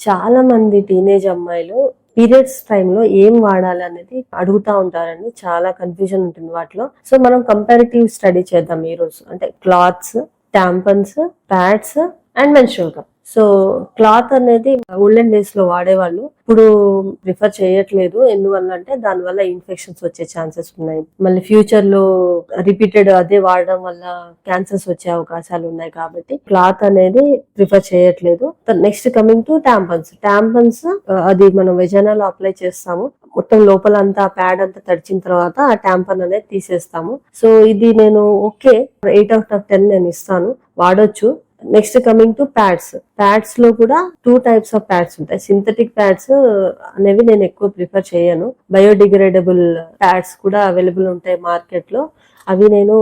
చాలా మంది టీనేజ్ అమ్మాయిలు పీరియడ్స్ టైంలో ఏం వాడాలి అనేది అడుగుతా ఉంటారండి. చాలా కన్ఫ్యూజన్ ఉంటుంది వాటిలో. సో మనం కంపారిటివ్ స్టడీ చేద్దాం ఈ రోజు. అంటే cloths, tampons, pads and menstrual cup. So cloth అనేది ఓల్డెన్ డేస్ లో వాడేవాళ్ళు, ఇప్పుడు ప్రిఫర్ చేయట్లేదు. ఎందువల్ల అంటే దానివల్ల ఇన్ఫెక్షన్స్ వచ్చే ఛాన్సెస్ ఉన్నాయి. మళ్ళీ ఫ్యూచర్ లో రిపీటెడ్ అదే వాడడం వల్ల క్యాన్సర్స్ వచ్చే అవకాశాలు ఉన్నాయి. కాబట్టి క్లాత్ అనేది ప్రిఫర్ చేయట్లేదు. నెక్స్ట్ కమింగ్ టు టాంపన్స్ అది మనం వెజైనాలో అప్లై చేస్తాము. మొత్తం లోపల అంతా ప్యాడ్ అంతా తడిచిన తర్వాత ఆ టాంపన్ అనేది తీసేస్తాము. సో ఇది నేను ఓకే 8/10 నేను ఇస్తాను, వాడొచ్చు. నెక్స్ట్ కమింగ్ టు ప్యాడ్స్ లో కూడా 2 types ఆఫ్ ప్యాడ్స్ ఉంటాయి. సింథటిక్ ప్యాడ్స్ అనేవి నేను ఎక్కువ ప్రిఫర్ చేయను. బయోడిగ్రేడబుల్ ప్యాడ్స్ కూడా అవైలబుల్ ఉంటాయి మార్కెట్ లో, అవి నేను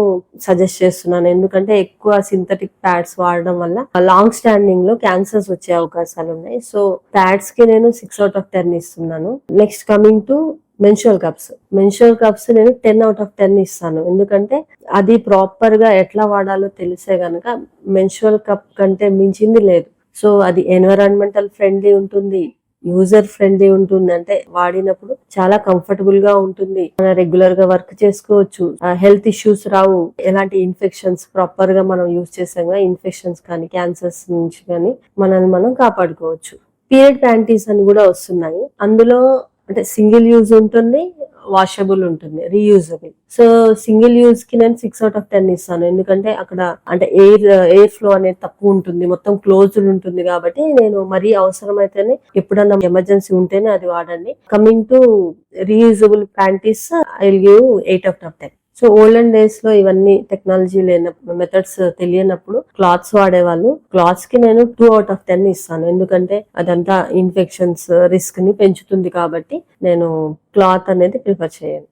సజెస్ట్ చేస్తున్నాను. ఎందుకంటే ఎక్కువ సింథటిక్ ప్యాడ్స్ వాడడం వల్ల లాంగ్ స్టాండింగ్ లో క్యాన్సర్స్ వచ్చే అవకాశాలు ఉన్నాయి. సో ప్యాడ్స్ కి నేను 6/10 ఇస్తున్నాను. Next coming to menstrual cups నేను 10/10 ఇస్తాను. ఎందుకంటే అది ప్రాపర్ గా ఎట్లా వాడాలో తెలిసే గనక మెన్స్ట్రువల్ కప్ కంటే మించింది లేదు. సో అది ఎన్విరాన్మెంటల్ ఫ్రెండ్లీ ఉంటుంది, యూజర్ ఫ్రెండ్లీ ఉంటుంది. అంటే వాడినప్పుడు చాలా కంఫర్టబుల్ గా ఉంటుంది. మనం రెగ్యులర్ గా వర్క్ చేసుకోవచ్చు, హెల్త్ ఇష్యూస్ రావు. ఎలాంటి ఇన్ఫెక్షన్స్ ప్రాపర్ గా మనం యూజ్ చేసాం కదా, ఇన్ఫెక్షన్స్ కానీ క్యాన్సర్స్ నుంచి కానీ మనల్ని మనం కాపాడుకోవచ్చు. పీరియడ్ ప్యాంటీస్ అని కూడా వస్తున్నాయి. అందులో అంటే సింగిల్ యూజ్ ఉంటుంది, వాషబుల్ ఉంటుంది, రీయూజబుల్. సో సింగిల్ యూజ్ కి నేను 6/10 ఇస్తాను. ఎందుకంటే అక్కడ అంటే ఎయిర్ ఫ్లో అనేది తక్కువ ఉంటుంది, మొత్తం క్లోజ్డ్ ఉంటుంది. కాబట్టి నేను మరీ అవసరమైతేనే, ఎప్పుడన్నా ఎమర్జెన్సీ ఉంటేనే అది వాడండి. Coming to reusable panties, I will give 8/10. So olden days లో ఇవన్నీ టెక్నాలజీ లేనప్పుడు, మెథడ్స్ తెలియనప్పుడు క్లాత్స్ వాడేవాళ్ళు. క్లాత్స్ కి నేను 2/10 ఇస్తాను. ఎందుకంటే అదంతా ఇన్ఫెక్షన్స్ రిస్క్ ని పెంచుతుంది. కాబట్టి నేను క్లాత్ అనేది ప్రిఫర్ చేయను.